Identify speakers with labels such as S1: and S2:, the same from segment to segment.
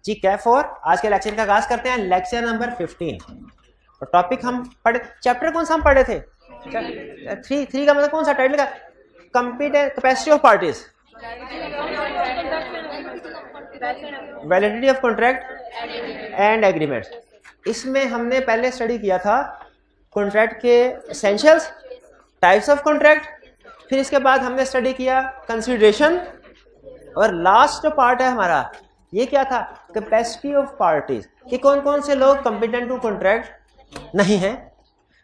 S1: जी कैफ और आज के लेक्चर का आगाज करते हैं। लेक्चर नंबर 15 और टॉपिक हम पढ़े, चैप्टर कौन सा हम पढ़े थे? थ्री का मतलब कौन सा टाइटल का? Competent capacity of parties, validity of contract and agreements. इसमें हमने पहले स्टडी किया था कॉन्ट्रैक्ट के एसेंशियल्स, टाइप्स ऑफ कॉन्ट्रैक्ट, फिर इसके बाद हमने स्टडी किया कंसीडरेशन और लास्ट पार्ट है हमारा ये क्या था? कैपेसिटी ऑफ पार्टीज, कि कौन कौन से लोग कंपिटेंट टू कॉन्ट्रैक्ट नहीं हैं।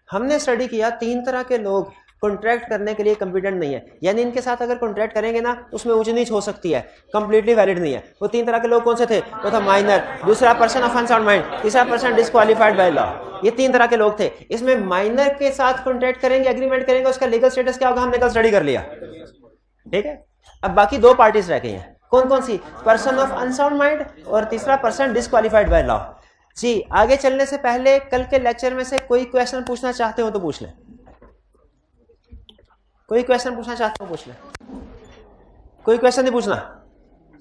S1: हमने स्टडी किया 3 तरह के लोग कॉन्ट्रैक्ट करने के लिए कंपिटेंट नहीं है, यानी इनके साथ अगर कॉन्ट्रैक्ट करेंगे ना उसमें ऊंच नीच हो सकती है, कंप्लीटली वैलिड नहीं है। वो 3 तरह के लोग कौन से थे? वो था माइनर, दूसरा पर्सन ऑफ अनसाउंड माइंड, तीसरा पर्सन डिस्क्वालीफाइड बाय लॉ। ये 3 तरह के लोग थे। इसमें माइनर के साथ कॉन्ट्रैक्ट करेंगे, एग्रीमेंट करेंगे, उसका लीगल स्टेटस क्या होगा हमने कल स्टडी कर लिया, ठीक है। अब बाकी 2 पार्टीज रह गई हैं, कौन कौन सी? पर्सन ऑफ अनसाउंड माइंड और तीसरा पर्सन डिस्क्वालीफाइड बाय लॉ। जी आगे चलने से पहले कल के लेक्चर में से कोई क्वेश्चन पूछना चाहते हो तो पूछ लें। कोई क्वेश्चन पूछना चाहते हो पूछ लें, कोई क्वेश्चन नहीं पूछना।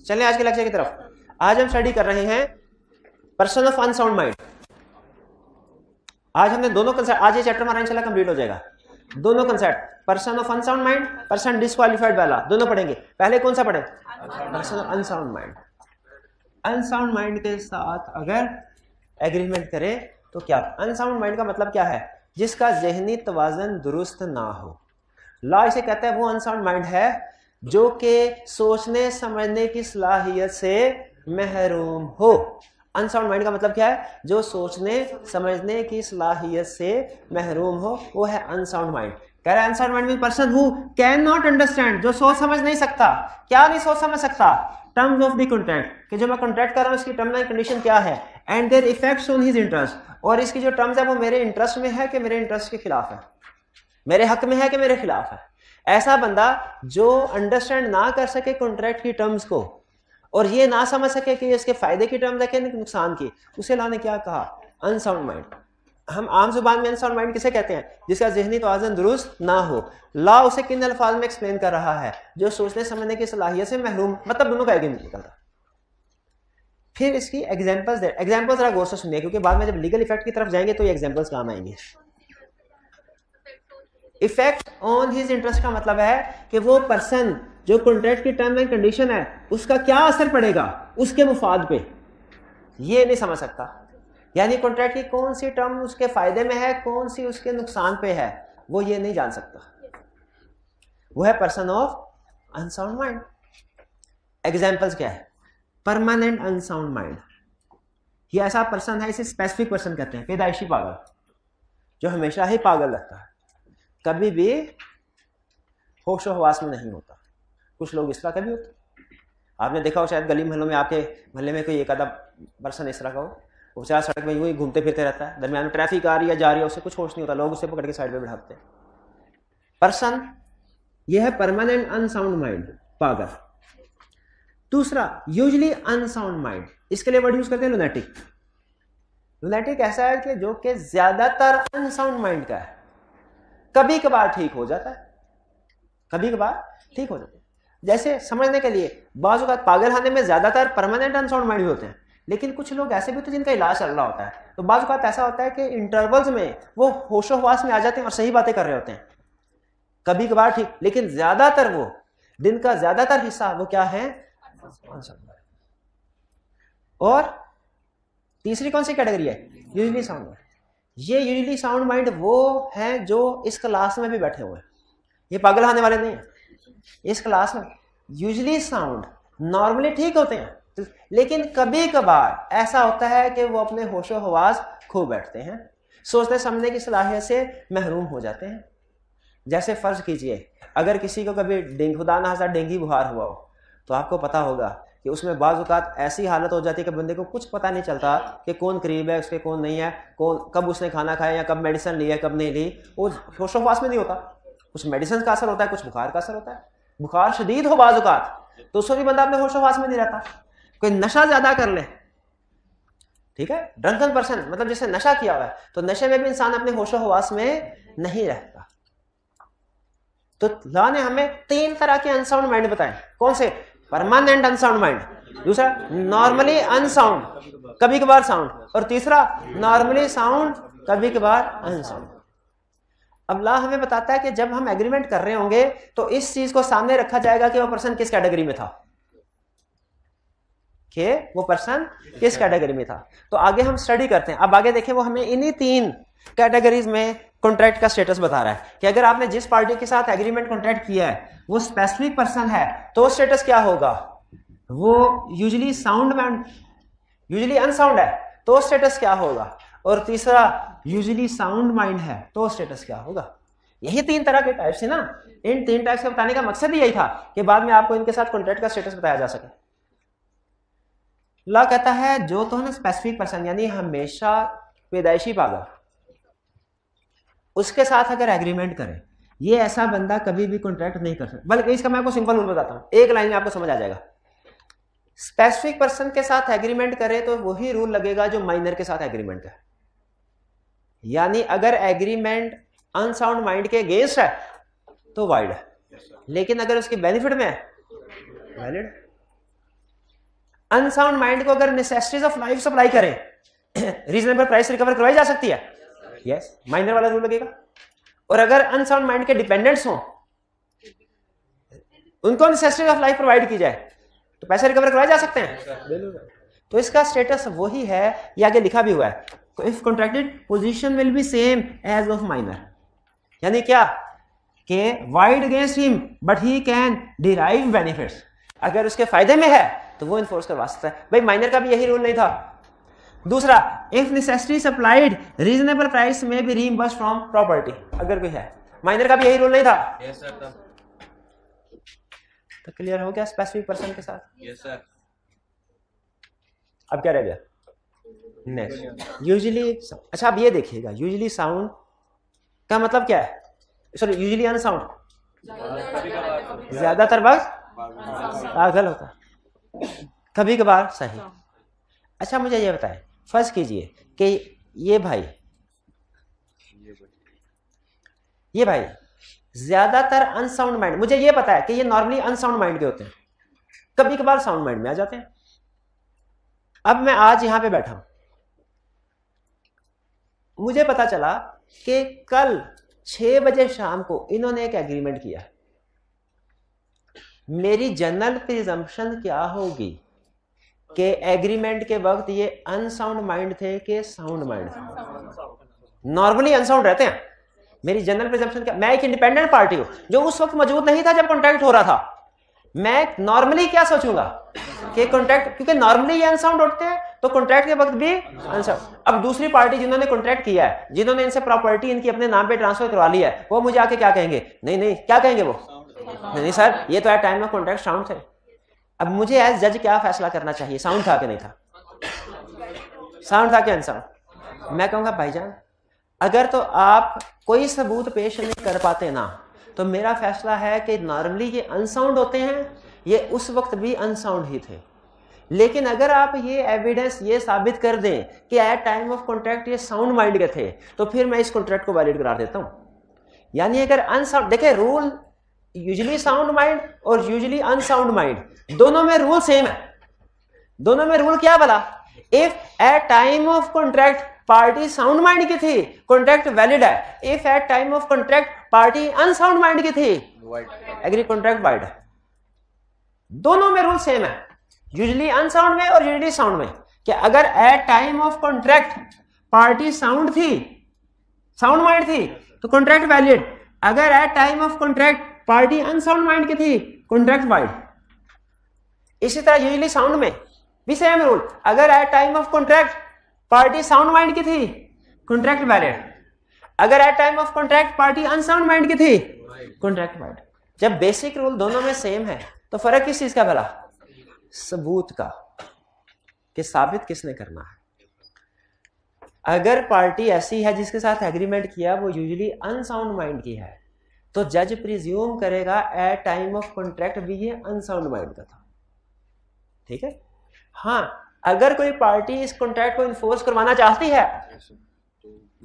S1: चलें आज के लेक्चर की तरफ। आज हम स्टडी कर रहे हैं पर्सन ऑफ अनसाउंड माइंड। आज हमने दोनों कंसेप्ट, आज ये चैप्टर हमारा इंशाल्लाह कंप्लीट हो जाएगा। दोनों concept person of unsound mind, person disqualified by law, दोनों पढ़ेंगे। पहले कौन सा पढ़े? Person of unsound mind. Unsound mind के साथ अगर एग्रीमेंट करें तो क्या? अनसाउंड माइंड का मतलब क्या है? जिसका ज़हनी तवाज़न दुरुस्त ना हो। लॉ इसे कहता है वो अनसाउंड माइंड है जो कि सोचने समझने की सलाहियत से महरूम हो। अनसाउंड माइंड का मतलब क्या है? जो सोचने समझने की सलाहियत से महरूम हो, वो है अनसाउंड माइंड। कह रहा है unsound mind mean person who can not understand, जो सोच समझ नहीं सकता। क्या नहीं सोच समझ सकता? टर्म्स ऑफ द कॉन्ट्रैक्ट, कि जो मैं कॉन्ट्रैक्ट कर रहा हूं उसकी टर्म एंड कंडीशन क्या है, and there effects on his interest, और इसकी जो टर्म्स है वो मेरे इंटरेस्ट में है कि मेरे इंटरेस्ट के खिलाफ है, मेरे हक में है कि मेरे खिलाफ है। ऐसा बंदा जो अंडरस्टैंड ना कर सके कॉन्ट्रैक्ट की टर्म्स को और ये ना समझ सके कि इसके फायदे की टर्म्स है कि नुकसान की, उसे लाने क्या कहा? Unsound mind. हम आम जुबान में अनसाउंड माइंड किसे कहते हैं? जिसका ज़हनी तवाज़ुन दुरुस्त ना हो। लॉ उसे किन अल्फाज में एक्सप्लेन कर रहा है? जो सोचने समझने की सलाहियत से महरूम, मतलब दोनों का एग्रीमेंट निकलता। फिर इसकी एग्जांपल्स दे। एग्जांपल्स जरा गौर से सुनिए, क्योंकि बाद में जब लीगल इफेक्ट की तरफ जाएंगे तो ये एग्जांपल्स काम आएंगे। इफेक्ट ऑन हिज इंटरेस्ट का मतलब है कि वो पर्सन जो कॉन्ट्रैक्ट की टर्म एंड कंडीशन है उसका क्या असर पड़ेगा उसके मुफाद पे, ये नहीं समझ सकता। यानी कॉन्ट्रैक्ट की कौन सी टर्म उसके फायदे में है, कौन सी उसके नुकसान पे है, वो ये नहीं जान सकता। वो है person of unsound mind. Examples क्या है? परमानेंट अनसाउंड माइंड, ये ऐसा पर्सन है, इसे स्पेसिफिक पर्सन कहते हैं, पैदाइशी पागल, जो हमेशा ही पागल रहता है, कभी भी होशो हवास में नहीं होता। कुछ लोग इस तरह का भी होते, आपने देखा हो शायद गली मोहल्लों में, आपके मोहल्ले में कोई एक आधा पर्सन इस तरह का हो, वो बेचारा सड़क में यूं ही घूमते फिरते रहता है, दरमियान में ट्रैफिक आ रही है जा रही है, उससे कुछ होश नहीं होता, लोग उसे पकड़ के साइड पे बिठाते हैं। पर्सन ये है परमानेंट अनसाउंड माइंड, पागल। दूसरा यूजुअली अनसाउंड माइंड, इसके लिए वर्ड यूज करते हैं लुनेटिक। लुनेटिक ऐसा है कि जो कि ज्यादातर अनसाउंड माइंड का है, कभी कभार ठीक हो जाता है, कभी कभार ठीक हो जाता है। जैसे समझने के लिए बाज़ औक़ात पागलखाने में ज्यादातर परमानेंट अनसाउंड माइंड भी होते हैं, लेकिन कुछ लोग ऐसे भी होते हैं जिनका इलाज चल रहा होता है। तो बाज़ औक़ात ऐसा होता है कि इंटरवल्स में वो होशो हवास में आ जाते हैं और सही बातें कर रहे होते हैं, कभी कभार ठीक, लेकिन ज्यादातर वो दिन का ज्यादातर हिस्सा वो क्या है? और तीसरी कौन सी कैटेगरी है? Usually sound mind. ये यूजुअली साउंड माइंड वो है जो इस क्लास में भी बैठे हुए हैं, ये पागल खाने वाले नहीं है। इस क्लास में यूजुअली साउंड नॉर्मली ठीक होते हैं, लेकिन कभी कभार ऐसा होता है कि वो अपने होशो हवास खो बैठते हैं, सोचने समझने की सलाहियत से महरूम हो जाते हैं। जैसे फर्ज कीजिए अगर किसी को कभी खुदा ना खास्ता डेंगू बुखार हुआ हो, तो आपको पता होगा कि उसमें बाज़ औक़ात ऐसी हालत हो जाती है कि बंदे को कुछ पता नहीं चलता कि कौन करीब है उसके, कौन नहीं है, कौन कब उसने खाना खाया या कब मेडिसिन ली है कब नहीं ली, वो होशो हवास में नहीं होता। कुछ मेडिसिन का असर होता है, कुछ बुखार का असर होता है। बुखार शदीद हो बाज़ औक़ात तो उसको भी बंदा अपने होशो हवास में नहीं रहता। कोई नशा ज्यादा कर ले, ठीक है, ड्रंकन पर्सन मतलब जिसने नशा किया हुआ है, तो नशे में भी इंसान अपने होशो हवास में नहीं रहता। तो लॉ ने हमें 3 तरह के अनसाउंड माइंड बताए। कौन से? परमानेंट अनसाउंड माइंड, दूसरा नॉर्मली अनसाउंड, कभी कभार साउंड, और तीसरा नॉर्मली साउंड, कभी कभार अनसाउंड। अब ला हमें बताता है कि जब हम एग्रीमेंट कर रहे होंगे तो इस चीज को सामने रखा जाएगा कि वो पर्सन किस कैटेगरी में था, कि वो पर्सन किस कैटेगरी में था। तो आगे हम स्टडी करते हैं। अब आगे देखें, वो हमें इन्हीं 3 कैटेगरीज में कॉन्ट्रैक्ट का स्टेटस बता रहा है कि अगर आपने जिस पार्टी के साथ एग्रीमेंट कॉन्ट्रैक्ट किया है वो स्पेसिफिक पर्सन है तो स्टेटस क्या होगा, वो यूजुअली साउंड में, यूजुअली अनसाउंड है तो स्टेटस क्या होगा, और तीसरा यूजुअली साउंड माइंड है तो स्टेटस क्या होगा। यही 3 तरह के टाइप्स है ना। इन 3 टाइप्स का बताने का मकसद ही यही था कि बाद में आपको इनके साथ कॉन्ट्रैक्ट का स्टेटस बताया जा सके। लॉ कहता है जो तो है ना स्पेसिफिक पर्सन, यानी हमेशा पैदाइशी पागल, उसके साथ अगर एग्रीमेंट करें, ये ऐसा बंदा कभी भी कॉन्ट्रैक्ट नहीं कर सकता। बल्कि इसका मैं आपको सिंपल रूल बताता हूं, एक लाइन में आपको समझ आ जाएगा। स्पेसिफिक पर्सन के साथ एग्रीमेंट करे तो वही रूल लगेगा जो माइनर के साथ एग्रीमेंट है। यानी अगर एग्रीमेंट अनसाउंड माइंड के अगेंस्ट है तो वाइड है, लेकिन अगर उसके बेनिफिट में है वैलिड। अनसाउंड माइंड को अगर नेसेसिटीज ऑफ लाइफ सप्लाई करें, रीजनेबल प्राइस रिकवर करवाई जा सकती है, यस, माइनर वाला रूल लगेगा। और अगर अनसाउंड माइंड के डिपेंडेंट्स हो, उनको नेसेसिटीज ऑफ लाइफ प्रोवाइड की जाए तो पैसे रिकवर करवाए जा सकते हैं। तो इसका स्टेटस वही है, ये आगे लिखा भी हुआ है, if contracted position will be same as of minor. यानी क्या कि void against him but he can derive benefits. अगर उसके फायदे में है तो वो इन्फोर्स करवा सकता है। भाई माइनर का भी यही रूल नहीं था। दूसरा, if necessity supplied reasonable price में बी रीइंबर्स्ड फ्रॉम प्रॉपर्टी, अगर कोई है, माइनर का भी यही रूल नहीं था।
S2: Yes sir.
S1: तो क्लियर हो गया स्पेसिफिक पर्सन के साथ?
S2: Yes sir.
S1: अब क्या रह गया नेक्स्ट, यूजुअली। अच्छा अब ये देखिएगा, यूजुअली साउंड का मतलब क्या है, सॉरी यूजुअली अनसाउंड, ज्यादातर वक्त पागल होता है, कभी कभार सही। अच्छा मुझे ये बताएं, फर्ज कीजिए कि ये भाई ज्यादातर अनसाउंड माइंड, मुझे ये पता है कि ये नॉर्मली अनसाउंड माइंड के होते हैं, कभी कभार साउंड माइंड में आ जाते हैं। अब मैं आज यहां पे बैठा हूं, मुझे पता चला कि कल 6 बजे शाम को इन्होंने एक एग्रीमेंट किया। मेरी जनरल प्रिजम्पशन क्या होगी कि एग्रीमेंट के वक्त ये अनसाउंड माइंड थे कि साउंड माइंड थे? नॉर्मली अनसाउंड रहते हैं। मेरी जनरल प्रिजम्पशन क्या, मैं एक इंडिपेंडेंट पार्टी हूं जो उस वक्त मौजूद नहीं था जब कॉन्ट्रैक्ट हो रहा था। मैं नॉर्मली क्या सोचूंगा कि कॉन्ट्रैक्ट, क्योंकि नॉर्मली ये अनसाउंड होते हैं तो कॉन्ट्रैक्ट के वक्त भी अनसाउंड। अब दूसरी पार्टी जिन्होंने कॉन्ट्रैक्ट किया है, जिन्होंने इनसे प्रॉपर्टी इनकी अपने नाम पे ट्रांसफर करवा ली है, वो मुझे आके क्या कहेंगे, नहीं क्या कहेंगे वो, नहीं सर ये तो at time of contract sound थे। अब मुझे एज जज क्या फैसला करना चाहिए, साउंड था कि नहीं था, साउंड था कि अनसाउंड? मैं कहूंगा भाईजान अगर तो आप कोई सबूत पेश नहीं कर पाते ना, तो मेरा फैसला है कि नॉर्मली ये अनसाउंड होते हैं, ये उस वक्त भी अनसाउंड ही थे। लेकिन अगर आप ये एविडेंस ये साबित कर दें कि एट टाइम ऑफ कॉन्ट्रैक्ट ये साउंड माइंड के थे, तो फिर मैं इस कॉन्ट्रैक्ट को वैलिड करार देता हूं। यानी अगर अनसाउंड, देखिए रूल यूजुअली साउंड माइंड और यूजुअली अनसाउंड माइंड दोनों में रूल सेम है। दोनों में रूल क्या बोला, if at time of contract party sound mind की थी, कॉन्ट्रैक्ट वैलिड है। If at time of contract party unsound mind की थी, एग्री कॉन्ट्रैक्ट वाइड है। दोनों में रूल सेम है, यूजुअली अनसाउंड में और यूजुअली साउंड में, कि अगर at time of contract party sound थी, साउंड माइंड थी, तो कॉन्ट्रैक्ट वैलिड। अगर at time of contract party unsound mind की थी, कॉन्ट्रैक्ट वाइड। इसी तरह यूजुअली साउंड में भी सेम रूल, अगर at time of contract party sound mind की थी, कॉन्ट्रैक्ट वैलिड। अगर at time of contract party unsound mind की थी, कॉन्ट्रैक्ट वाइड। जब बेसिक रूल दोनों में सेम है तो फर्क किस चीज का भला, सबूत का, कि साबित किसने करना है। अगर पार्टी ऐसी है जिसके साथ एग्रीमेंट किया वो यूजुअली अनसाउंड माइंड की है, तो जज प्रिज्यूम करेगा एट टाइम ऑफ कॉन्ट्रैक्ट भी ये अनसाउंड माइंड का था। ठीक है। हाँ, अगर कोई पार्टी इस कॉन्ट्रैक्ट को इन्फोर्स करवाना चाहती है,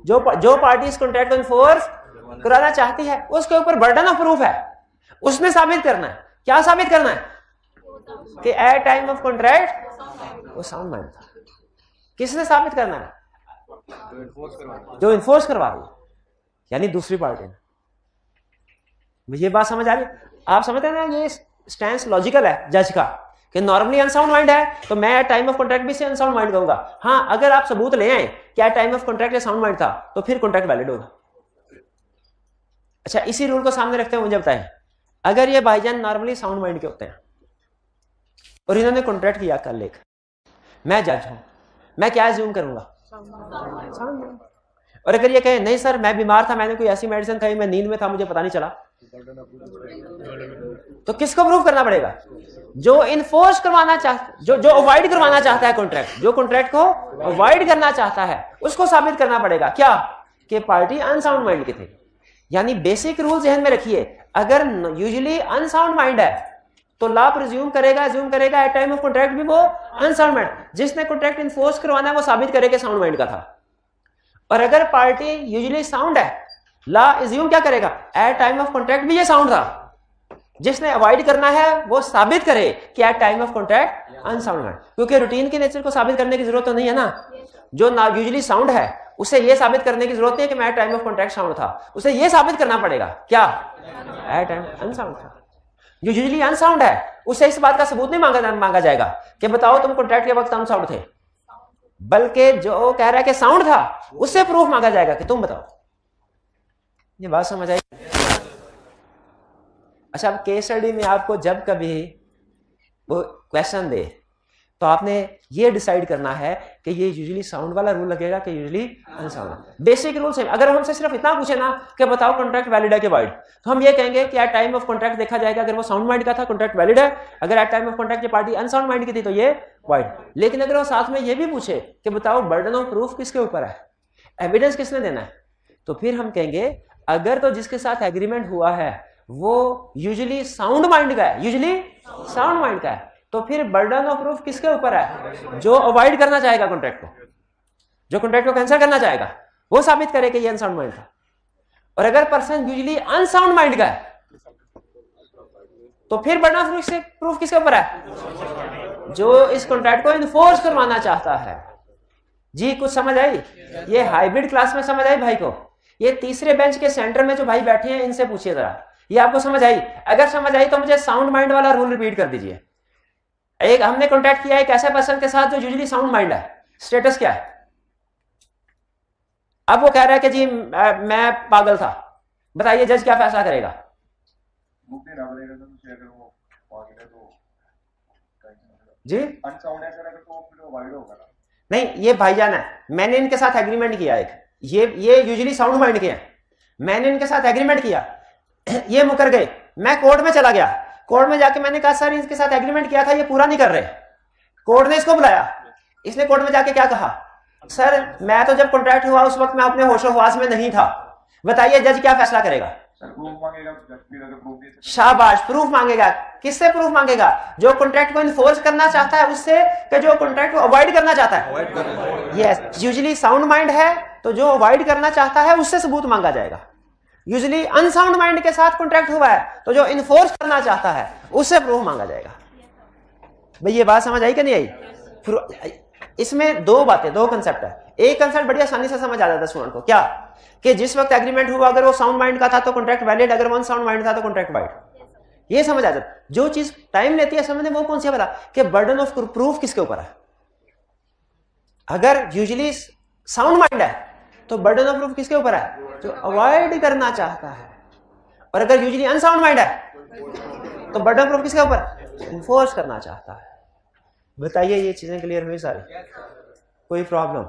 S1: जो पार्टी इस कॉन्ट्रैक्ट को इन्फोर्स कराना चाहती है, उसके ऊपर बर्डन ऑफ प्रूफ है, उसने साबित करना है। क्या साबित करना है? कि एट टाइम ऑफ कॉन्ट्रैक्ट वो साउंड माइंड था। किसने साबित करना है? जो इन्फोर्स करवा रही है, यानी दूसरी पार्टी ने। ये बात समझ आ रही है? आप समझते हैं ना, ये स्टैंस लॉजिकल है जज का कि नॉर्मली अनसाउंड माइंड है तो मैं एट टाइम ऑफ कॉन्ट्रैक्ट भी से अनसाउंड माइंड कहूंगा। हाँ, अगर आप सबूत ले आए कि एट टाइम ऑफ कॉन्ट्रैक्ट ये साउंड माइंड था तो फिर कॉन्ट्रैक्ट वैलिड होगा। अच्छा, इसी रूल को सामने रखते हुए मुझे बताएं, अगर ये भाईजान नॉर्मली साउंड माइंड के होते हैं और इन्होंने कॉन्ट्रैक्ट किया कल एक, मैं जज हूं, मैं क्या अज्यूम करूंगा? Sound mind. और अगर ये कहे नहीं सर मैं बीमार था, मैंने कोई ऐसी मेडिसिन खाई, मैं नींद में था, मुझे पता नहीं चला, तो किसको प्रूव करना पड़ेगा? जो इन्फोर्स करवाना चाहता, जो अवॉइड करवाना चाहता है कॉन्ट्रैक्ट, जो कॉन्ट्रैक्ट को अवॉइड करना चाहता है उसको साबित करना पड़ेगा क्या? कि पार्टी अनसाउंड माइंड की थी। यानी बेसिक रूल ध्यान में रखिए, अगर यूजुअली अनसाउंड माइंड है तो लॉ प्रिज्यूम करेगा एट टाइम ऑफ कॉन्ट्रैक्ट भी वो अनसाउंड माइंड, जिसने कॉन्ट्रैक्ट इन्फोर्स करवाना है वो साबित करेगा साउंड माइंड का था। और अगर पार्टी यूजुअली साउंड है, लॉ अज्यूम क्या करेगा? एट टाइम ऑफ कॉन्ट्रैक्ट भी ये साउंड था, जिसने अवॉइड करना है वो साबित करे कि at time of contract unsound है। क्योंकि रूटीन के नेचर को साबित करने की जरूरत तो नहीं है ना। जो ना यूजुअली साउंड है उसे ये साबित करने की जरूरत नहीं है कि मैं at time of contract sound था, उसे ये साबित करना पड़ेगा क्या? एट टाइम अनसाउंड था। जो यूजुअली अनसाउंड है उसे इस बात का सबूत नहीं मांगा जाएगा कि बताओ तुम कॉन्ट्रैक्ट के वक्त अनसाउंड थे, बल्कि जो कह रहा है कि साउंड था उससे प्रूफ मांगा जाएगा कि तुम बताओ। ये बात समझ आई? अच्छा, अब केस स्टडी में आपको जब कभी वो क्वेश्चन दे तो आपने ये डिसाइड करना है कि ये यूजुअली साउंड वाला रूल लगेगा कि usually unsound. Basic rule same. अगर हमसे सिर्फ इतना पूछे ना कि बताओ कॉन्ट्रैक्ट वैलिड है कि वाइड, तो हम ये कहेंगे कि एट टाइम ऑफ कॉन्ट्रैक्ट देखा जाएगा, अगर वो साउंड माइंड का था कॉन्ट्रैक्ट वैलिड है, अगर एट टाइम ऑफ कॉन्ट्रैक्ट ये पार्टी अनसाउंड माइंड की थी तो ये वाइड। लेकिन अगर वो साथ में ये भी पूछे कि बताओ बर्डन ऑफ प्रूफ किसके ऊपर है, एविडेंस किसने देना है, तो फिर हम कहेंगे अगर तो जिसके साथ एग्रीमेंट हुआ है वो यूजुअली साउंड माइंड का है, यूजुअली साउंड माइंड का है, तो फिर बर्डन ऑफ प्रूफ किसके ऊपर है? जो अवॉइड करना चाहेगा कॉन्ट्रैक्ट को, जो कॉन्ट्रैक्ट को कैंसिल करना चाहेगा, वो साबित करे कि ये अनसाउंड माइंड था। और अगर पर्सन यूजुअली अनसाउंड माइंड का है तो फिर बर्डन ऑफ प्रूफ किसके ऊपर है? जो इस कॉन्ट्रैक्ट को इन्फोर्स करवाना चाहता है। जी कुछ समझ आई? ये हाइब्रिड क्लास में समझ आई भाई को? ये तीसरे बेंच के सेंटर में जो भाई बैठे हैं इनसे पूछिए जरा, ये आपको समझ आई? अगर समझ आई तो मुझे साउंड माइंड वाला रूल रिपीट कर दीजिए। एक हमने कॉन्टैक्ट किया एक ऐसे पर्सन के साथ जो यूजुअली साउंड माइंड है, स्टेटस क्या है? अब वो कह रहा है कि जी मैं पागल था, बताइए जज क्या फैसला करेगा? जी नहीं, ये भाईजान है, मैंने इनके साथ एग्रीमेंट किया एक, ये यूजुअली साउंड माइंड के हैं, मैंने इनके साथ एग्रीमेंट किया, ये मुकर गए, मैं कोर्ट में चला गया, कोर्ट में जाके मैंने कहा सर इनके साथ एग्रीमेंट किया था ये पूरा नहीं कर रहे, कोर्ट ने इसको बुलाया, इसने कोर्ट में जाके क्या कहा? सर मैं तो जब कॉन्ट्रैक्ट हुआ उस वक्त मैं अपने होशो हवास में नहीं था, बताइए जज क्या फैसला करेगा? शाबाश, प्रूफ मांगेगा। किससे प्रूफ मांगेगा? जो कॉन्ट्रैक्ट को इन्फोर्स करना चाहता है उससे, कि जो कॉन्ट्रैक्ट को अवॉइड करना चाहता है। यस, यूजुअली साउंड माइंड है तो जो अवॉइड करना चाहता है उससे सबूत मांगा जाएगा। यूजुअली अनसाउंड माइंड के साथ कॉन्ट्रैक्ट हुआ है तो जो इन्फोर्स करना चाहता है उससे प्रूफ मांगा जाएगा। भाई ये बात समझ आई कि नहीं आई? इसमें दो बातें, दो कंसेप्ट है। एक कंसेप्ट बड़ी आसानी से समझ आ जाता है स्टूडेंट को, क्या कि जिस वक्त एग्रीमेंट हुआ अगर वो साउंड माइंड का था तो कॉन्ट्रैक्ट वैलिड, अगर वो अनसाउंड माइंड था तो कॉन्ट्रैक्ट वाइड। ये समझ आ जाता। जो चीज टाइम लेती है समझने वो कौन सी वाला कि बर्डन ऑफ प्रूफ किसके ऊपर है। अगर यूजुअली साउंड माइंड है तो बर्डन ऑफ प्रूफ किसके ऊपर है? जो अवॉइड करना चाहता है। और अगर यूजुअली अनसाउंड माइंड है तो बर्डन ऑफ प्रूफ किसके ऊपर? इन्फोर्स करना चाहता है। बताइए ये चीजें क्लियर हुई सारी? कोई प्रॉब्लम?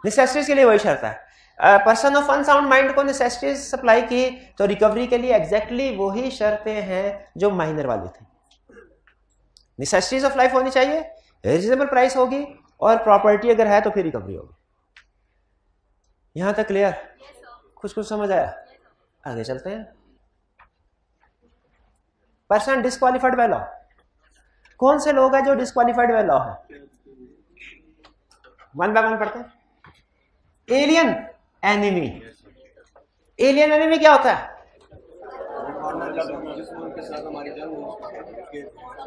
S1: नेसेसिटीज के लिए वही शर्त है। पर्सन ऑफ अनसाउंड माइंड को नेसेसिटीज सप्लाई की तो रिकवरी के लिए एग्जैक्टली वही शर्तें हैं जो माइनर वाली थी। नेसेसिटीज ऑफ लाइफ होनी चाहिए, रीजनेबल प्राइस होगी और प्रॉपर्टी अगर है तो फिर रिकवरी होगी। यहां तक क्लियर? कुछ समझ आया? आगे चलते हैं। पर्सन डिस्क्वालिफाइड बाय लॉ, कौन से लोग हैं जो डिस्क्वालिफाइड बाय लॉ है? वन बाय वन पढ़ते हैं। Alien enemy. एलियन एनिमी क्या होता है?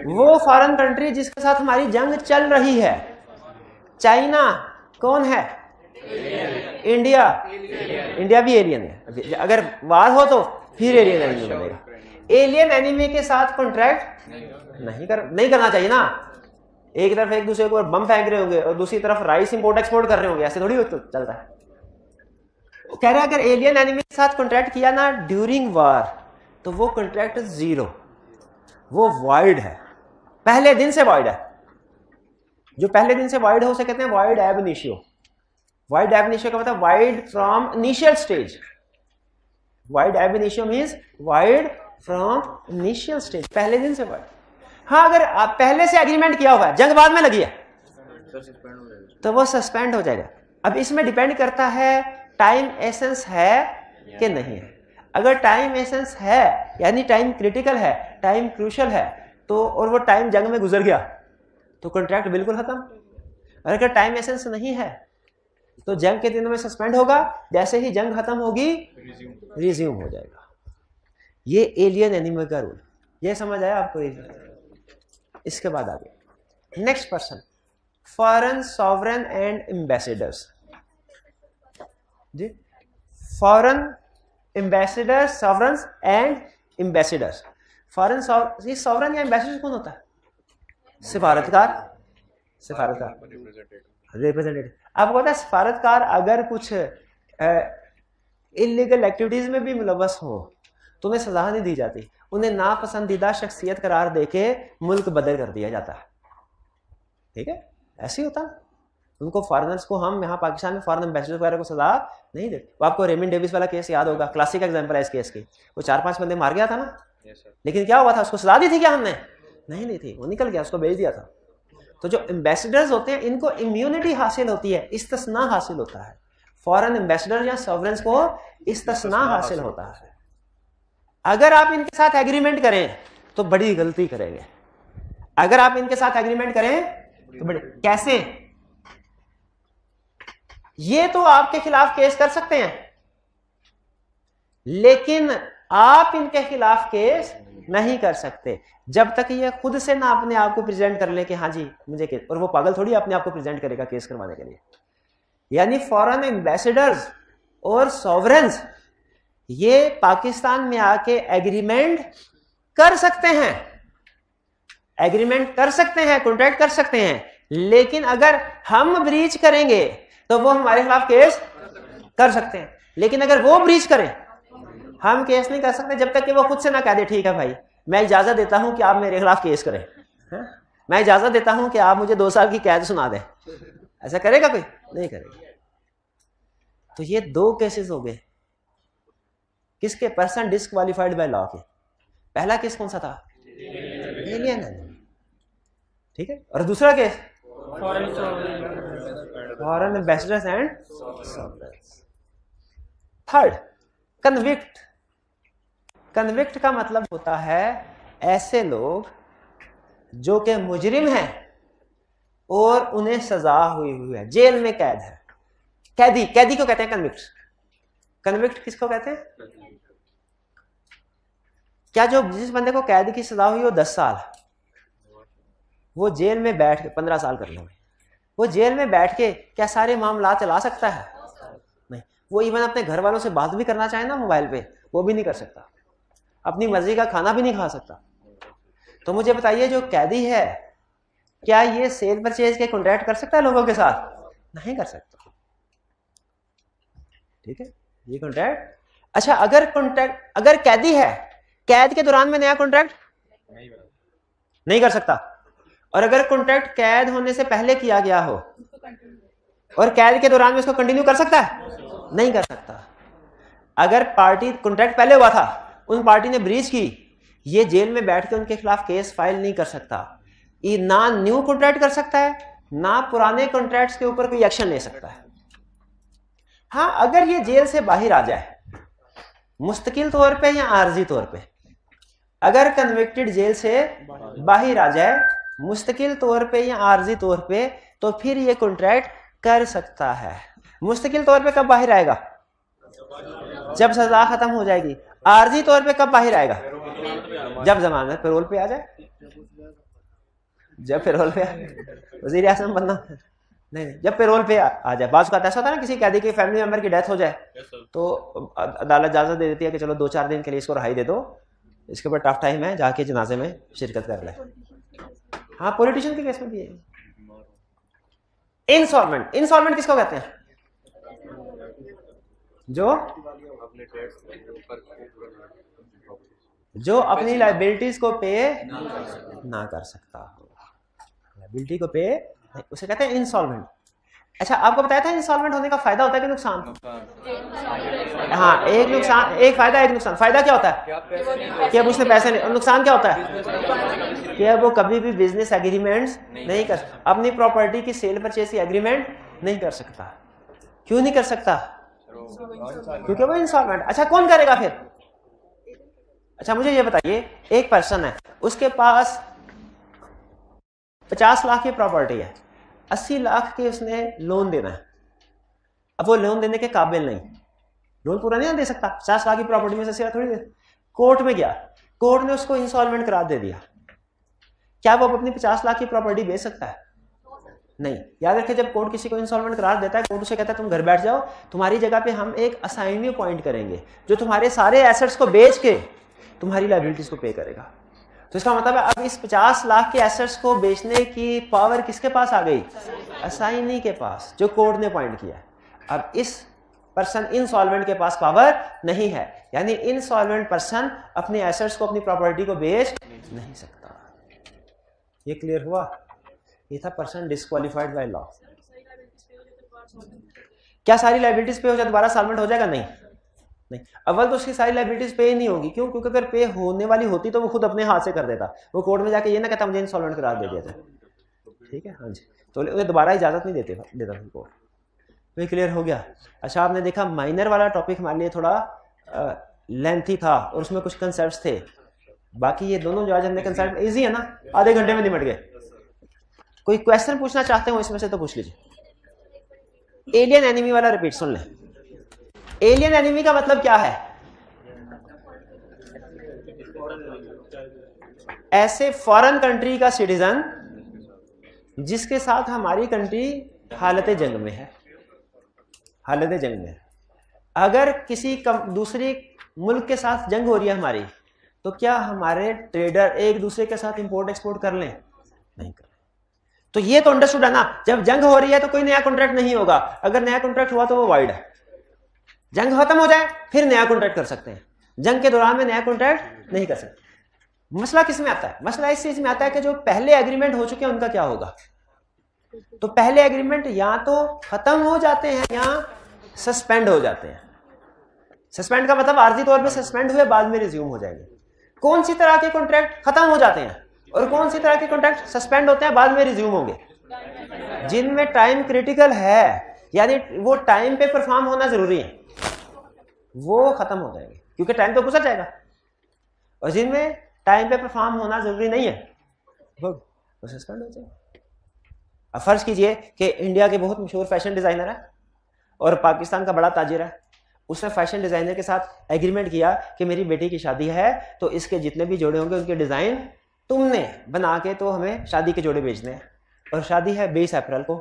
S1: वो फॉरेन कंट्री जिसके साथ हमारी जंग चल रही है। चाइना कौन है? इंडिया। इंडिया भी एलियन है। अगर वार हो तो फिर एलियन एनिमी बनेगा। एलियन एनिमी के साथ कॉन्ट्रैक्ट नहीं करना चाहिए ना। एक तरफ एक दूसरे को बम फेंक रहे होंगे और दूसरी तरफ राइस इंपोर्ट एक्सपोर्ट कर रहे होंगे, ऐसे थोड़ी चलता है। कह रहे अगर एलियन एनिमी के साथ कॉन्ट्रैक्ट किया ना ड्यूरिंग वार तो वो कॉन्ट्रैक्ट जीरो, वो वॉइड है, पहले दिन से वॉइड है। जो पहले दिन से वॉइड हो उसे कहते हैं वॉइड एब इनिशियो। वॉइड एब इनिशियो का मतलब void from initial stage. Void एब initio means void from initial stage, पहले दिन से वॉइड। हाँ, अगर आप पहले से एग्रीमेंट किया हुआ है, जंग बाद में लगी है, तो वो सस्पेंड हो जाएगा। अब इसमें डिपेंड करता है टाइम एसेंस है कि नहीं है। अगर टाइम एसेंस है यानी टाइम क्रिटिकल है, टाइम क्रूशल है, तो और वो टाइम जंग में गुजर गया तो कॉन्ट्रैक्ट बिल्कुल खत्म। और अगर टाइम एसेंस नहीं है तो जंग के दिनों में सस्पेंड होगा, जैसे ही जंग खत्म होगी रिज्यूम हो जाएगा। ये एलियन एनिमी का रूल, ये समझ आया आपको? इसके बाद आगे next person, foreign sovereign and ambassadors. जी, foreign ambassador, sovereigns and ambassadors. Foreign sovereign या एम्बेसडर कौन होता है? सिफारतकार। सिफारतकार, रिप्रेजेंटेटिव। आपको पता है सिफारतकार अगर कुछ इलीगल एक्टिविटीज में भी मुलव्वस हो तो उन्हें सजा नहीं दी जाती, उन्हें नापसंदीदा शख्सियत करार देके मुल्क बदल कर दिया जाता है। ठीक है, ऐसे ही होता है। उनको फॉरेनर्स को, हम यहाँ पाकिस्तान में फॉरेन एम्बेसडर वगैरह को सजा नहीं देते। वो आपको रेमन डेविस वाला केस याद होगा, क्लासिक एग्जांपल है इस केस की। वो 4-5 बंदे मार गया था ना, लेकिन क्या हुआ था? उसको सजा दी थी क्या हमने? नहीं दी थी, वो निकल गया, उसको भेज दिया था। तो जो एम्बेसडर्स होते हैं इनको इम्यूनिटी हासिल होती है, इस्तिस्ना हासिल होता है। फॉरेन एम्बेसडर या सॉवरेन्स को इस्तिस्ना हासिल होता है। अगर आप इनके साथ एग्रीमेंट करें तो बड़ी गलती करेंगे। अगर आप इनके साथ एग्रीमेंट करें तो बड़ी, कैसे? ये तो आपके खिलाफ केस कर सकते हैं, लेकिन आप इनके खिलाफ केस नहीं कर सकते जब तक ये खुद से ना अपने आप को प्रेजेंट कर ले कि हाँ जी मुझे केस। और वो पागल थोड़ी अपने आप को प्रेजेंट करेगा केस करवाने के लिए। यानी फॉरेन एम्बेसडर्स और सॉवरेन्स ये पाकिस्तान में आके एग्रीमेंट कर सकते हैं, एग्रीमेंट कर सकते हैं, कॉन्ट्रैक्ट कर सकते हैं, लेकिन अगर हम ब्रीच करेंगे तो वो हमारे खिलाफ केस कर सकते हैं। लेकिन अगर वो ब्रीच करें, हम केस नहीं कर सकते जब तक कि वो खुद से ना कह दे ठीक है भाई मैं इजाजत देता हूं कि आप मेरे खिलाफ केस करें, मैं इजाजत देता हूं कि आप मुझे 2 साल की कैद सुना दें। ऐसा करेगा कोई? नहीं करेगा। तो ये 2 केसेस हो गए किसके? पर्सन डिस्क्वालिफाइड बाय लॉ के। पहला केस कौन सा था? Alien enemy. ठीक है। और दूसरा case foreign ambassadors and sovereigns. Third, convict. Convict का मतलब होता है ऐसे लोग जो कि मुजरिम हैं और उन्हें सजा हुई है, जेल में कैद है। कैदी, कैदी को कहते हैं कन्विक्ट। कन्विक्ट किसको कहते हैं? क्या जो जिस बंदे को कैद की सजा हुई हो 10 साल, वो जेल में बैठ के 15 साल कर लेंगे, वो जेल में बैठ के क्या सारे मामला चला सकता है? नहीं। वो इवन अपने घर वालों से बात भी करना चाहे ना मोबाइल पे, वो भी नहीं कर सकता। अपनी मर्जी का खाना भी नहीं खा सकता। तो मुझे बताइए जो कैदी है क्या ये सेल परचेज के कॉन्ट्रैक्ट कर सकता है लोगों के साथ? नहीं कर सकता। ठीक है, ये कॉन्ट्रैक्ट। अच्छा, अगर कॉन्ट्रैक्ट, अगर कैदी है, कैद के दौरान में नया कॉन्ट्रैक्ट नहीं कर सकता। और अगर कॉन्ट्रैक्ट कैद होने से पहले किया गया हो और कैद के दौरान में उसको कंटिन्यू कर सकता है? नहीं कर सकता। अगर पार्टी, कॉन्ट्रैक्ट पहले हुआ था, उन पार्टी ने ब्रीच की, ये जेल में बैठ के उनके खिलाफ केस फाइल नहीं कर सकता। ये ना न्यू कॉन्ट्रैक्ट कर सकता है, ना पुराने कॉन्ट्रैक्ट्स के ऊपर कोई एक्शन ले सकता है। हाँ, अगर ये जेल से बाहर आ जाए मुस्तकिल तौर पे या आर्जी तौर पे, अगर कन्विक्टेड जेल से बाहर आ जाए मुस्तकिल तौर पे या आर्जी तौर पे, तो फिर ये कॉन्ट्रैक्ट कर सकता है। मुस्तकिल तौर पे कब बाहर आएगा? जब सजा खत्म हो जाएगी। आर्जी तौर पे कब बाहर आएगा? जब जमानत पैरोल पे आ जाए, जब पैरोल पे वज़ीर आज़म बनना नहीं, जब पैरोल पे आ जाए। बात का ऐसा होता है ना, किसी कैदी के फैमिली मेंबर की डेथ हो जाए तो अदालत इजाजत दे देती है कि चलो 2-4 दिन के लिए इसको रिहाई दे दो, इसके ऊपर टफ टाइम है, जाके जनाजे में शिरकत कर ले। हाँ, पॉलिटिशियन के केस में भी है। इंसॉल्वेंट, इंसॉल्वेंट किसको कहते हैं? जो अपनी लाइबिलिटीज को पे ना कर सकता हो, लाइबिलिटी को पे, उसे कहते हैं इंसॉल्वेंट। अच्छा, आपको बताया था इंसॉल्वेंट होने का फायदा होता है कि नुकसान? हाँ, एक नुकसान, एक फायदा, एक नुकसान। फायदा क्या होता है कि अब उसने पैसे नहीं, और नुकसान क्या होता है कि अब वो कभी भी बिजनेस एग्रीमेंट्स नहीं कर, अपनी प्रॉपर्टी की सेल परचेज की एग्रीमेंट नहीं कर सकता। क्यों नहीं कर सकता? क्योंकि वो इंसॉल्वेंट। अच्छा, कौन करेगा फिर? अच्छा, मुझे ये बताइए, एक पर्सन है, उसके पास 50 लाख की प्रॉपर्टी है, 80 लाख के उसने लोन देना है। अब वो लोन देने के काबिल नहीं, लोन पूरा नहीं दे सकता, 50 लाख की प्रॉपर्टी में से 80 लाख थोड़ी दे। कोर्ट में गया, कोर्ट ने उसको इंसॉल्वेंट करार दे दिया। क्या वो अपनी 50 लाख की प्रॉपर्टी बेच सकता है? नहीं। याद रखें, जब कोर्ट किसी को इंसॉल्वेंट करार देता है, कोर्ट उसे कहता है तुम घर बैठ जाओ, तुम्हारी जगह पे हम एक असाइनी अपॉइंट करेंगे जो तुम्हारे सारे एसेट्स को बेच के तुम्हारी लायबिलिटीज को पे करेगा। तो इसका मतलब है अब इस 50 लाख के एसेट्स को बेचने की पावर किसके पास आ गई? असाइनी के पास, जो कोर्ट ने अपॉइंट किया है। अब इस पर्सन इनसॉल्वेंट के पास पावर नहीं है, यानी इनसॉल्वेंट पर्सन अपने एसेट्स को, अपनी प्रॉपर्टी को बेच नहीं सकता। ये क्लियर हुआ? ये था पर्सन डिस्क्वालिफाइड बाय लॉ। क्या सारी लायबिलिटीज पे हो जाए दोबारा सॉल्वेंट हो जाएगा? नहीं, नहीं। अव्वल तो उसकी सारी लायबिलिटीज पे ही नहीं होगी। क्यों? क्योंकि अगर पे होने वाली होती तो वो खुद अपने हाथ से कर देता, वो कोर्ट में जाके ये ना कहता मुझे इंसॉल्वेंट करार दे दिया था। ठीक है, हाँ जी। तो उन्हें दोबारा इजाजत नहीं देता कोर्ट। तो क्लियर हो गया? अच्छा, आपने देखा माइनर वाला टॉपिक हमारे लिए थोड़ा लेंथी था और उसमें कुछ कंसेप्ट थे। बाकी ये दोनों जो आज हमने कंसेप्ट इजी है ना, आधे घंटे में निपट गए। कोई क्वेश्चन पूछना चाहते हो इसमें से तो पूछ लीजिए। एलियन एनिमी वाला रिपीट सुन लें। एलियन एनिमी का मतलब क्या है? ऐसे फॉरेन कंट्री का सिटीजन जिसके साथ हमारी कंट्री हालत जंग में है, हालत जंग में है। अगर किसी दूसरी मुल्क के साथ जंग हो रही है हमारी, तो क्या हमारे ट्रेडर एक दूसरे के साथ इंपोर्ट एक्सपोर्ट कर लें? नहीं कर। तो ये तो अंडरस्टूड है ना, जब जंग हो रही है तो कोई नया कॉन्ट्रैक्ट नहीं होगा। अगर नया कॉन्ट्रैक्ट हुआ तो वो वाइड है। जंग खत्म हो जाए फिर नया कॉन्ट्रैक्ट कर सकते हैं, जंग के दौरान में नया कॉन्ट्रैक्ट नहीं कर सकते। मसला किस में आता है? मसला इस चीज में आता है कि जो पहले एग्रीमेंट हो चुके हैं उनका क्या होगा। तो पहले एग्रीमेंट या तो खत्म हो जाते हैं या सस्पेंड हो जाते हैं। सस्पेंड का मतलब आर्जी तौर पे सस्पेंड हुए, बाद में रिज्यूम हो जाएंगे। कौन सी तरह के कॉन्ट्रैक्ट खत्म हो जाते हैं और कौन सी तरह के कॉन्ट्रैक्ट सस्पेंड होते हैं, बाद में रिज्यूम होंगे? जिनमें टाइम क्रिटिकल है, यानी वो टाइम पे परफॉर्म होना जरूरी है, वो खत्म हो जाएंगे क्योंकि टाइम तो गुजर जाएगा। और जिनमें टाइम पे परफॉर्म होना जरूरी नहीं है वो सस्पेंड हो जाएंगे। अब फर्ज कीजिए कि इंडिया के बहुत मशहूर फैशन डिजाइनर है और पाकिस्तान का बड़ा ताजिर है। उसने फैशन डिजाइनर के साथ एग्रीमेंट किया कि मेरी बेटी की शादी है तो इसके जितने भी जोड़े होंगे उनके डिजाइन तुमने बना के तो हमें शादी के जोड़े बेचने हैं। और शादी है 20 अप्रैल को।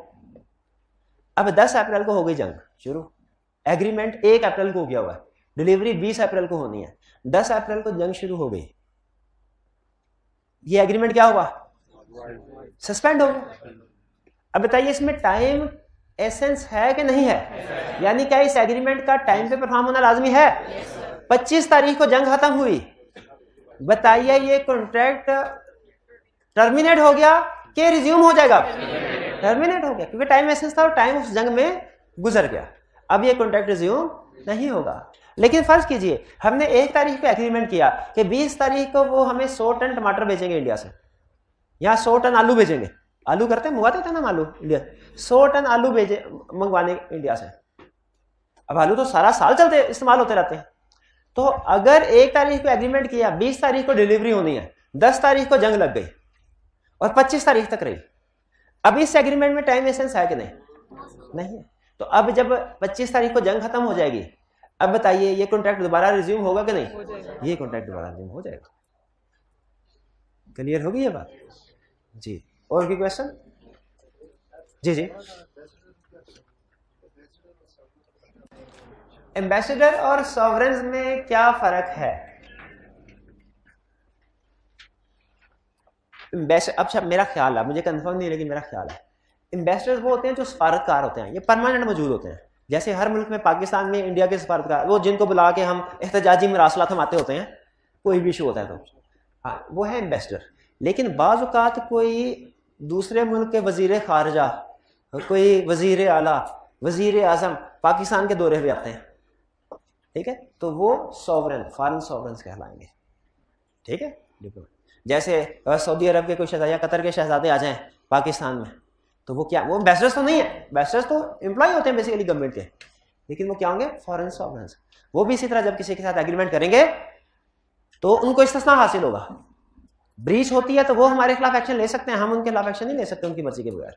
S1: अब 10 अप्रैल को हो गई जंग शुरू, एग्रीमेंट 1 अप्रैल को हो गया हुआ है, डिलीवरी 20 अप्रैल को होनी है, 10 अप्रैल को जंग शुरू हो गई। ये एग्रीमेंट क्या हुआ? सस्पेंड हो गया। अब बताइए इसमें टाइम एसेंस है कि नहीं है? यानी क्या इस एग्रीमेंट का टाइम पे परफॉर्म होना लाजमी है? 25 तारीख को जंग खत्म हुई, बताइए ये कॉन्ट्रैक्ट टर्मिनेट हो गया कि रिज्यूम हो जाएगा? टर्मिनेट हो गया क्योंकि टाइम एसेंस था और टाइम उस जंग में गुजर गया। अब ये कॉन्ट्रैक्ट रिज्यूम नहीं होगा। लेकिन फर्ज कीजिए हमने 1 तारीख को एग्रीमेंट किया कि 20 तारीख को वो हमें 100 टन टमाटर बेचेंगे इंडिया से, या 100 टन आलू बेचेंगे। आलू करते मंगवाते थे ना आलू इंडिया, 100 टन आलू भेजे मंगवाने इंडिया से। अब आलू तो सारा साल चलते इस्तेमाल होते रहते हैं। तो अगर 1 तारीख को एग्रीमेंट किया, 20 तारीख को डिलीवरी होनी है, 10 तारीख को जंग लग गई और 25 तारीख तक रही, अब इस एग्रीमेंट में टाइम एसेंस है कि नहीं? नहीं है। तो अब जब 25 तारीख को जंग खत्म हो जाएगी, अब बताइए ये कॉन्ट्रैक्ट दोबारा रिज्यूम होगा कि नहीं? ये कॉन्ट्रैक्ट दोबारा रिज्यूम हो जाएगा। क्लियर होगी ये बात जी? और कोई क्वेश्चन? जी जी। एम्बेसडर और सॉवरेन्स में क्या फर्क है? अच्छा मेरा ख्याल है, मुझे कंफर्म नहीं है लेकिन मेरा ख्याल है एम्बेसडर्स वो होते हैं जो सफारतकार होते हैं, ये परमानेंट मौजूद होते हैं। जैसे हर मुल्क में, पाकिस्तान में इंडिया के सफारतकार, वो जिनको बुला के हम एहतजाजी मरासला थमाते होते हैं, कोई भी इशू होता है तो हाँ वो है एम्बेसडर। लेकिन बाज़ औक़ात कोई दूसरे मुल्क के वजीर खारजा, कोई वजीर आला, वजीर आज़म पाकिस्तान के दौरे पे आते हैं, ठीक है, तो वो सॉवरेन, फॉरेन सॉवरेन्स कहलाएंगे, ठीक है। जैसे सऊदी अरब के कोई शहजादे या कतर के शहजादे आ जाएं पाकिस्तान में, तो वो क्या, वो एम्बेसडर्स तो नहीं है, एम्बेसडर्स तो एम्प्लॉय होते हैं बेसिकली गवर्नमेंट के, लेकिन वो क्या होंगे? फॉरेन सॉवरेन्स। वो भी इसी तरह जब किसी के साथ एग्रीमेंट करेंगे तो उनको इस्तिस्ना हासिल होगा। ब्रीच होती है तो वो हमारे खिलाफ एक्शन ले सकते हैं, हम उनके खिलाफ एक्शन नहीं ले सकते उनकी मर्जी के बगैर।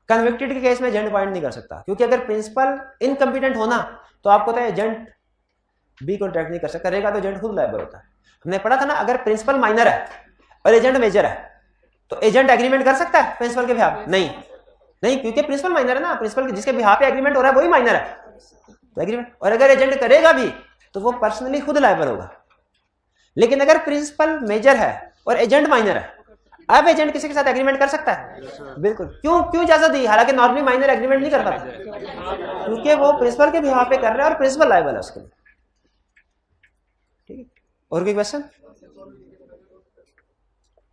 S1: कन्विक्टेड के केस में एजेंट अपॉइंट नहीं कर सकता, क्योंकि अगर प्रिंसिपल इनकम्पिटेंट होना तो आपको पता है एजेंट भी कॉन्ट्रैक्ट नहीं कर सकता, करेगा तो एजेंट खुद लायबल होता है। हमने पढ़ा था ना, अगर प्रिंसिपल माइनर है और एजेंट मेजर है तो एजेंट एग्रीमेंट कर सकता है प्रिंसिपल के बिहाफ? नहीं, क्योंकि प्रिंसिपल माइनर है ना, प्रिंसिपल जिसके बिहाफ पे एग्रीमेंट हो रहा है वही माइनर है तो एग्रीमेंट। और अगर एजेंट करेगा भी तो वो पर्सनली खुद लायबल होगा। लेकिन अगर प्रिंसिपल मेजर है और एजेंट माइनर है, अब एजेंट किसी के साथ एग्रीमेंट कर सकता है? बिल्कुल। क्यों इजाजत दी? हालांकि नॉर्मली माइनर एग्रीमेंट नहीं कर पाता, क्योंकि वो प्रिंसिपल के बिहाफ पे कर रहा है और प्रिंसिपल लायबल है उसके लिए, ठीक है। और कोई क्वेश्चन?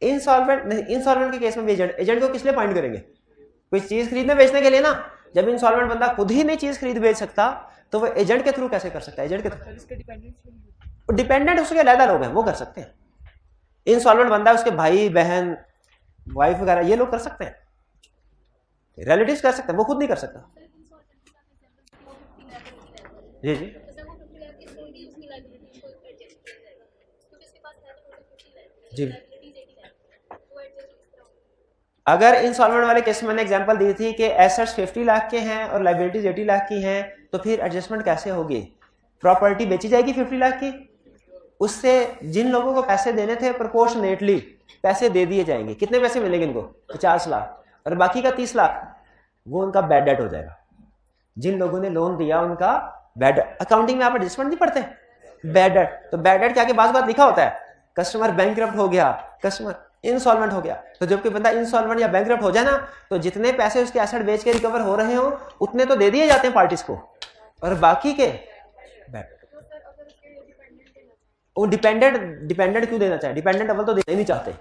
S1: इंसॉल्वेंट के केस में भी एजेंट को किस लिए अपॉइंट करेंगे? कोई चीज खरीदने बेचने के लिए ना। जब इंसॉल्वेंट बंदा खुद ही नहीं चीज खरीद बेच सकता तो वो एजेंट के थ्रू कैसे कर सकता है? एजेंट के थ्रू डिपेंडेंट उसके अलग लोग हैं, वो कर सकते हैं। इंसॉल्वेंट बंदा, उसके भाई बहन, वाइफ वगैरह, ये लोग कर सकते हैं, रिलेटिव्स कर सकते हैं, वो खुद नहीं कर सकता। जी जी। जी, अगर इंसॉल्वेंट वाले केस में मैंने एग्जांपल दी थी कि एसेट्स 50 लाख के हैं और लायबिलिटीज 80 लाख की हैं, तो फिर एडजस्टमेंट कैसे होगी? प्रॉपर्टी बेची जाएगी 50 लाख की, उससे जिन लोगों को पैसे देने थे प्रोपोर्शनेटली पैसे दे दिए जाएंगे। कितने पैसे मिलेंगे इनको? 50 लाख, और बाकी का 30 लाख वो उनका बैड डेट हो जाएगा। जिन लोगों ने लोन दिया उनका बैड, अकाउंटिंग में आप एडजस्टमेंट नहीं पढ़ते, बैड डेट, तो बैड डेट के आगे बात लिखा होता है कस्टमर बैंकरप्ट हो गया, कस्टमर इंसॉल्वेंट हो गया। तो जब कोई बंदा इंसॉल्वेंट या बैंकरप्ट हो जाए ना, तो जितने पैसे उसके एसेट बेच के रिकवर हो रहे हो उतने तो दे दिए जाते हैं पार्टीज को, और बाकी के वो डिपेंडेंट क्यों देना चाहिए? डिपेंडेंट अव्वल तो देना ही नहीं चाहते।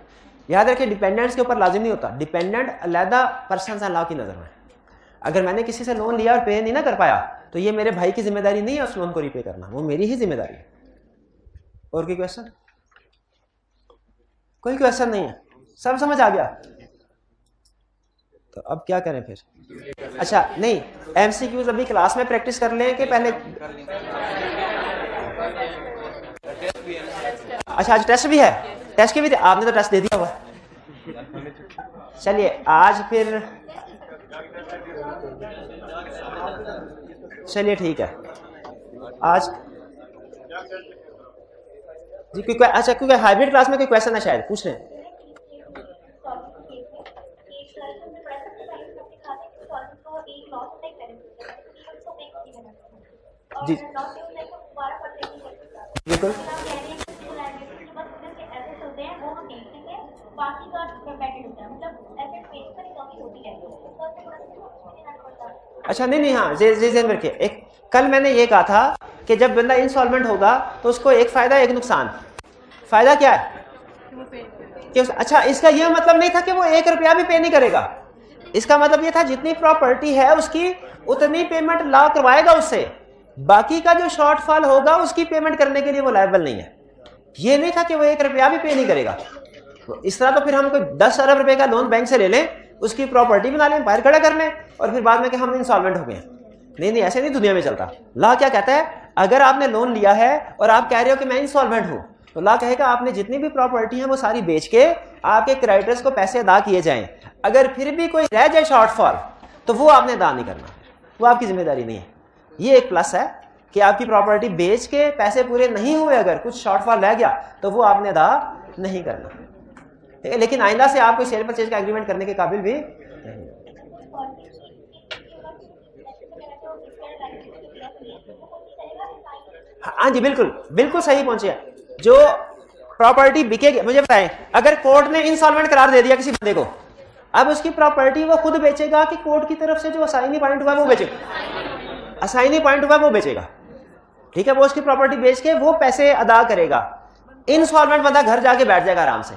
S1: याद रखिए, डिपेंडेंट्स के ऊपर लाजिम नहीं होता, डिपेंडेंट अलहदा पर्सन है लॉ की नजर में। अगर मैंने किसी से लोन लिया और पे नहीं ना कर पाया तो ये मेरे भाई की जिम्मेदारी नहीं है उस लोन को रिपे करना, वो मेरी ही जिम्मेदारी है। और कोई क्वेश्चन? कोई क्वेश्चन नहीं है, सब समझ आ गया? तो अब क्या करें फिर? अच्छा नहीं, एमसीक्यूज अभी क्लास में प्रैक्टिस कर लें कि पहले? अच्छा आज टेस्ट भी है, टेस्ट के भी आपने तो टेस्ट दे दिया हुआ। चलिए आज फिर, चलिए ठीक है आज जी। कोई अच्छा, क्योंकि हाइब्रिड क्लास में कोई क्वेश्चन है शायद, पूछ रहे हैं। जी बिल्कुल। अच्छा नहीं, हाँ जी रखिए। एक कल मैंने ये कहा था कि जब बंदा इंसॉल्वेंट होगा तो उसको एक फायदा एक नुकसान। फायदा क्या है कि अच्छा, इसका यह मतलब नहीं था कि वो 1 रुपया भी पे नहीं करेगा। इसका मतलब ये था जितनी प्रॉपर्टी है उसकी उतनी पेमेंट ला करवाएगा उससे, बाकी का जो शॉर्टफॉल होगा उसकी पेमेंट करने के लिए वो लायबल नहीं है। ये नहीं था कि वो 1 रुपया भी पे नहीं करेगा। तो इस तरह तो फिर हम कोई 10 अरब रुपए का लोन बैंक से ले लें, उसकी प्रॉपर्टी बना लें, बाहर खड़ा कर लें और फिर बाद में कि हम इंसॉल्वेंट हो गए। नहीं, ऐसे नहीं दुनिया में चलता। लॉ क्या कहता है, अगर आपने लोन लिया है और आप कह रहे हो कि मैं इंसॉल्वेंट हूं, तो लॉ कहेगा आपने जितनी भी प्रॉपर्टी है वो सारी बेच के आपके क्रेडिटर्स को पैसे अदा किए जाएं। अगर फिर भी कोई रह जाए शॉर्टफॉल तो वो आपने अदा नहीं करना, वो आपकी जिम्मेदारी नहीं है। ये एक प्लस है कि आपकी प्रॉपर्टी बेच के पैसे पूरे नहीं हुए, अगर कुछ शॉर्टफॉल रह गया तो वो आपने अदा नहीं करना, ठीक है। लेकिन आइंदा से आप कोई सेल परचेज का एग्रीमेंट करने के काबिल भी नहीं। हाँ जी, बिल्कुल बिल्कुल सही पहुंचे। जो प्रॉपर्टी बिकेगी, मुझे बताएं, अगर कोर्ट ने इंसॉल्वेंट करार दे दिया किसी बंदे को, अब उसकी प्रॉपर्टी वो खुद बेचेगा कि कोर्ट की तरफ से जो असाइनी पॉइंट हुआ वो बेचेगा? असाइनी पॉइंट हुआ वो बेचेगा, ठीक है। वो उसकी प्रॉपर्टी बेच के वो पैसे अदा करेगा। इंसॉल्वेंट बंदा घर जाके बैठ जाएगा आराम से।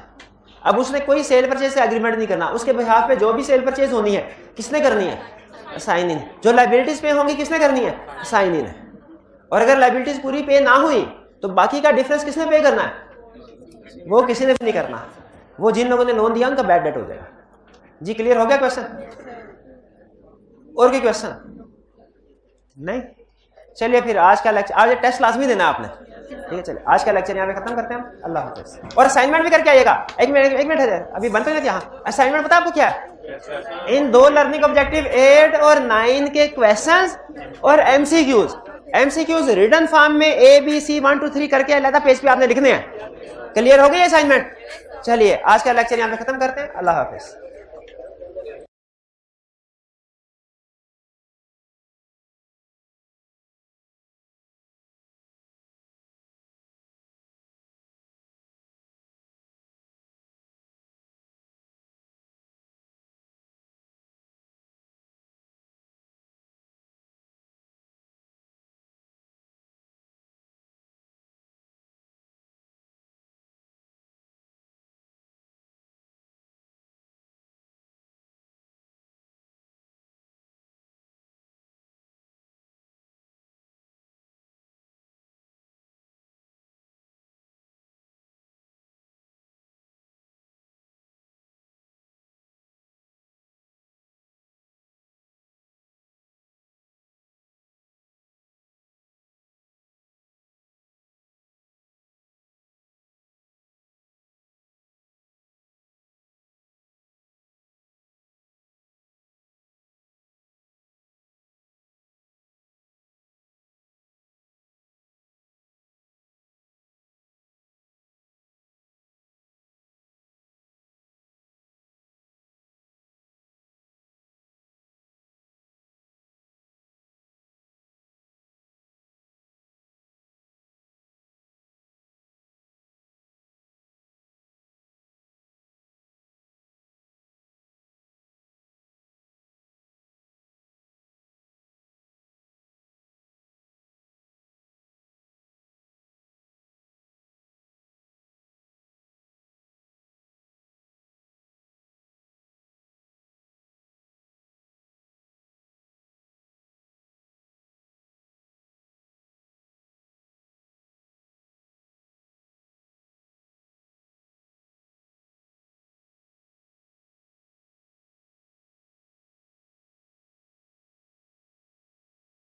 S1: अब उसने कोई सेल परचेज से एग्रीमेंट नहीं करना, उसके बिहाफ पे जो भी सेल परचेज होनी है किसने करनी है? असाइनी ने। जो लायबिलिटीज पे होंगी किसने करनी है? असाइनी ने। और अगर लायबिलिटीज पूरी पे ना हुई तो बाकी का डिफरेंस किसने पे करना है? वो किसी ने भी नहीं करना, वो जिन लोगों ने लोन दिया उनका बैड डेट हो जाएगा। जी क्लियर हो गया क्वेश्चन? और कोई क्वेश्चन नहीं? चलिए फिर आज का लेक्चर, आज टेस्ट लाजमी देना आपने, ठीक है। चलिए आज का लेक्चर यहाँ पे खत्म करते हैं हम। अल्लाह हाफिज़। और असाइनमेंट भी करके आइएगा। एक मिनट है, अभी बंद करें यहाँ। असाइनमेंट पता आपको क्या है? इन दो लर्निंग ऑब्जेक्टिव 8 और 9 के क्वेश्चंस और एमसीक्यूज रिटन फॉर्म में ABC 1 2 3 करके अलग पेज पे आपने लिखने हैं। क्लियर हो गई असाइनमेंट? चलिए आज का लेक्चर यहाँ पे खत्म करते हैं। अल्लाह हाफिज़।